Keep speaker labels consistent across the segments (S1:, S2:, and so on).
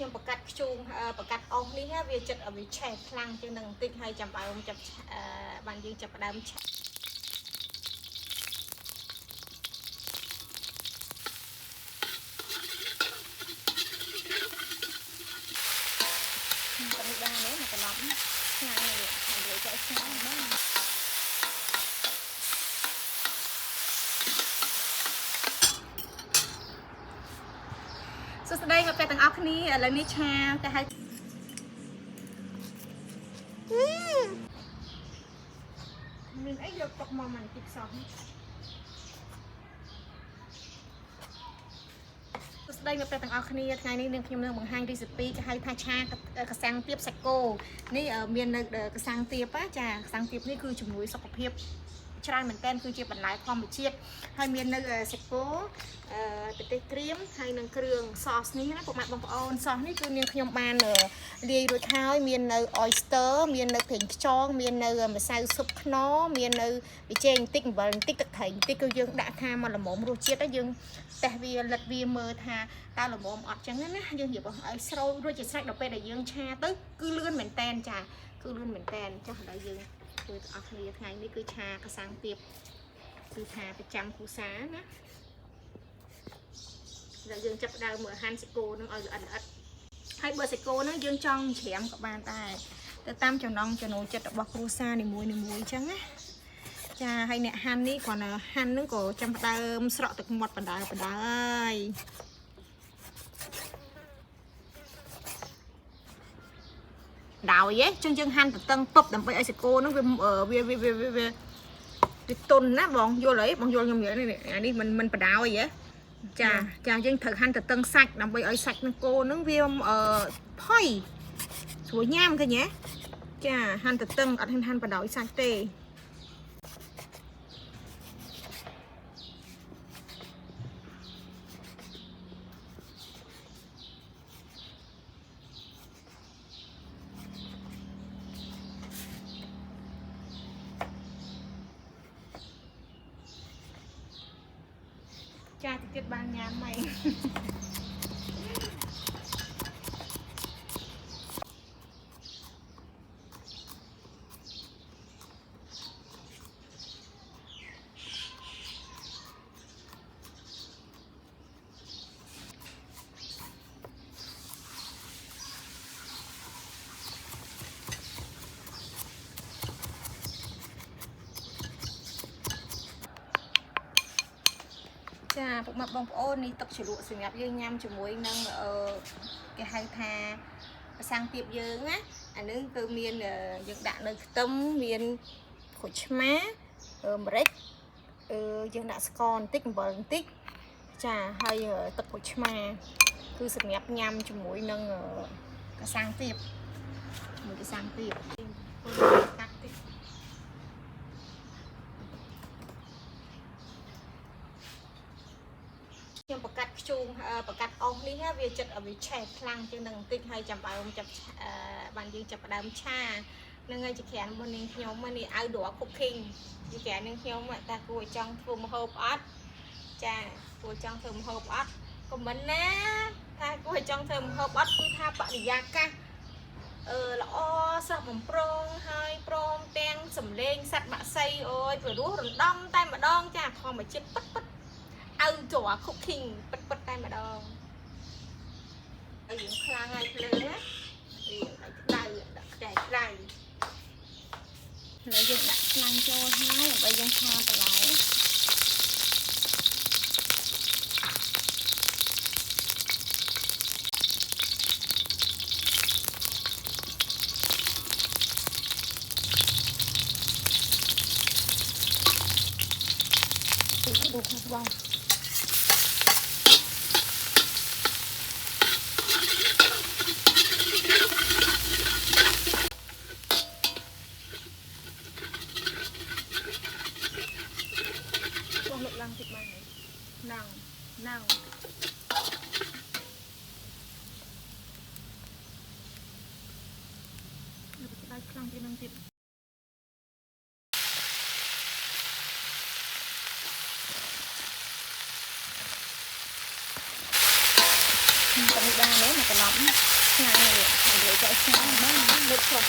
S1: ខ្ញុំប្រកាសខ្ជូងប្រកាសអស់នេះវាចិត្តឲ្យវាឆេះខ្លាំងជាងនឹងបន្តិចហើយចាំបើចាប់បានយើងចាប់ដើមឆេះខ្ញុំទៅបាននេះមកត្រឡប់ឆ្ងាយនេះនិយាយទៅឆ្ងាយបានសួស្តីអ្នកទាំងអស់គ្នាឥឡូវនេះឆាទៅឲ្យមានអីយកទុកមកមិនតិចសោះសួស្តីអ្នកទាំងអស់គ្នាថ្ងៃនេះនឹងខ្ញុំនឹងបង្ហាញ recipe គេហៅថាឆាកសាំងទាបសាច់គោនេះមាននៅកសាំងទាបចាកសាំងទាបនេះគឺជំនួយសុខភាពច្រើនមែនតើគឺជាបន្លែធម្មជាតិហើយមាននៅសាច់គោប្រទេសក្រៀមហើយនឹងគ្រឿងសសនេះណាពុកម៉ែបងប្អូនសសនេះគឺនាងខ្ញុំបានលាយរួចហើយមាននៅ oyster មាននៅប្រេងខ្យងមាននៅម្សៅស៊ុបខ្នុរមាននៅប៊ីចេងបន្តិចអំបិលបន្តិចទឹកត្រីបន្តិចគឺយើងដាក់ថាមកល្មមរសជាតិយើងតេស្តវាលិតវាមើលថាតើល្មមអត់ចឹងណាយើងនិយាយឲ្យស្រូវរួចជាស្រេចដល់ពេលដែលយើងឆាទៅគឺលឿនមែនតែនចាគឺលឿនមែនតែនចាឥឡូវយើងធ្វើទាំងអស់គ្នាថ្ងៃនេះគឺឆាកសាំងទាបគឺថាប្រចាំគ្រួសារណាแล้วយើងចាប់ដើមមើលហាន់សាច់គោនឹងឲ្យល្អិតហើយបើសាច់គោនឹងយើងចង់ច្រាមក៏បានដែរទៅតាមចំណង់ចំណូលចិត្តរបស់គ្រួសារនីមួយអញ្ចឹងណាចាហើយអ្នកហាន់នេះគ្រាន់តែហាន់នឹងក៏ចាំដើមស្រក់ទឹកមាត់បណ្ដើហើយដោយចឹងយើងហាន់តឹងតុបដើម្បីឲ្យសាច់គោនឹងវាទុនណាបងយល់អីបងយល់ខ្ញុំនិយាយនេះអានេះមិនបដោយហ៎ចាយើងត្រូវហាន់ទៅតឹងសាច់ដើម្បីឲ្យសាច់នឹងគោនឹងវាផុយស្រួលញ៉ាំឃើញទេចាហាន់ទៅតឹងអត់ហាន់បដោយសាច់ទេចាទៀតបានញ៉ាំហើយចាពុកម៉ែបងប្អូននេះទឹកជ្រលក់សម្រាប់យើងញ៉ាំជាមួយនឹងគេហៅថាកសាំងទាបយើងណាអានេះគឺមានយើងដាក់នៅខ្ទឹមមានក្រូចឆ្មាម្រេចយើងដាក់ស្ករបន្តិចអំបិលបន្តិចចាហើយទឹកក្រូចឆ្មាគឺសម្រាប់ញ៉ាំជាមួយនឹងកសាំងទាបមួយកសាំងទាបកាត់តិចខ្ញុំប្រកាសខ្ជូងប្រកាសអស់នេះវាចិត្តឲ្យវាឆេះខ្លាំងជាងនឹងបន្តិចហើយចាំបើចាប់បានយើងចាប់ដើមឆានឹងហើយជាក្រានមុននេះខ្ញុំនេះ outdoor cooking ជាក្រាននឹងខ្ញុំតែគួរចង់ធ្វើម្ហូបអត់ចាគួរចង់ធ្វើម្ហូបអត់ក៏មិនណាថាគួរចង់ធ្វើម្ហូបអត់គឺថាបរិយាកាសល្អស្រស់បំព្រងហើយព្រមទាំងសម្លេងសត្វបក្សីអូយព្រោះរំដំតែម្ដងចាធម្មជាតិពិតoutdoor cooking ពិតតែម្ដងយើងខ្លាំងហើយភ្លើងណាវាឲ្យក្តៅដាក់ខ្ទះក្តៅហើយយើងដាក់ខ្លាំងចូលហើយដើម្បីយើងឆាបន្លែดูครับว่าឡើងតិចមកហ្នឹងដៃខ្លាំងជាងនឹងទៀតទៅនេះបានទេមកត្រឡប់ ngày này để cho sáng bán được rồi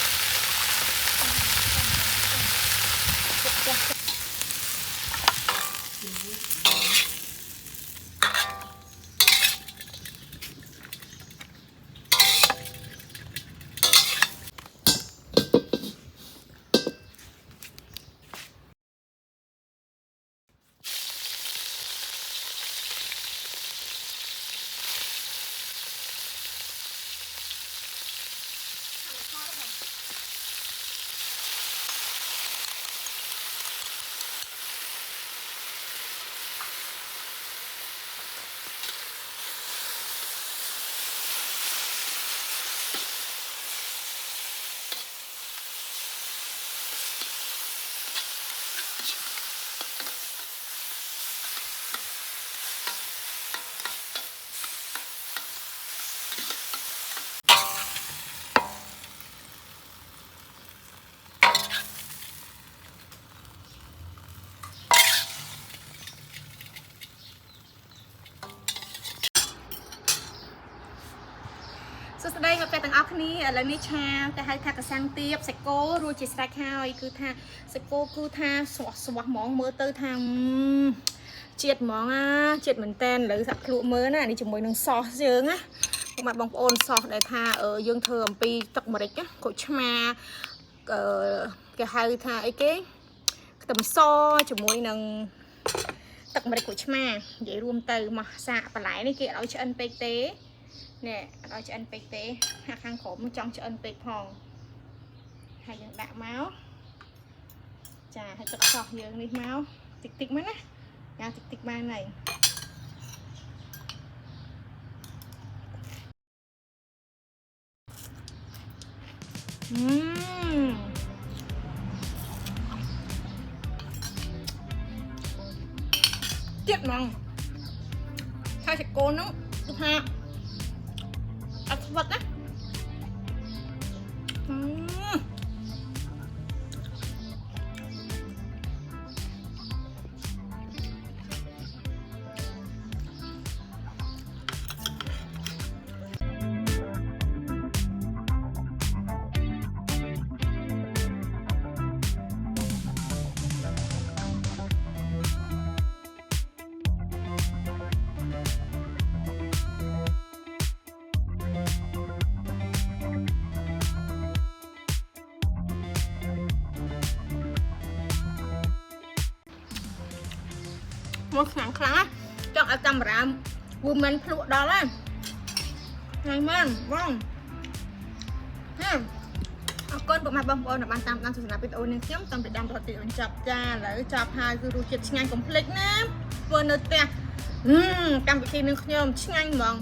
S1: สุดท้ายมาเป็นต่างออกนี้แล้วนี่ชาแต่ให้ทากระสังเตียบสโก้รูจิสไตล์ข้าวคือทาสโก้คือทาสวะมองมือเตอร์ทางเจ็ดมองเจ็ดเหมือนเต้นหรือสักครุมือน่ะนี่จุ่มมือหนึ่งซอสเยอะนะมาบางโอนซอสได้ทายื่นเทอมปีตกมาได้จ้ะโคชมาแกให้ทาไอ้เก๋ตำซอจุ่มมือหนึ่งตกมาได้โคชมาใหญ่รวมเตอมาสะปลายนี่เก๋เราจะอันไปเต้nè rồi cho anh bịch té hạt khăn khổ trong cho anh bịch hòn hay những đạm máu chà hay chặt sọt dương đi máu tịch tịch mất á ra tịch tịch ban này tiếp mong thay thịt cô nó ha vật á một sáng khá chọn ở camera woman phụ đó là ngày man vâng ha con bộ mặt bông bông là ban tam đang sử dụng video nên nhóm tâm để đam đoạt tiền chập cha lấy chập hai cứ đu chết nhanh complete nè vừa nơi ta cam bị khi nên nhóm nhanh vâng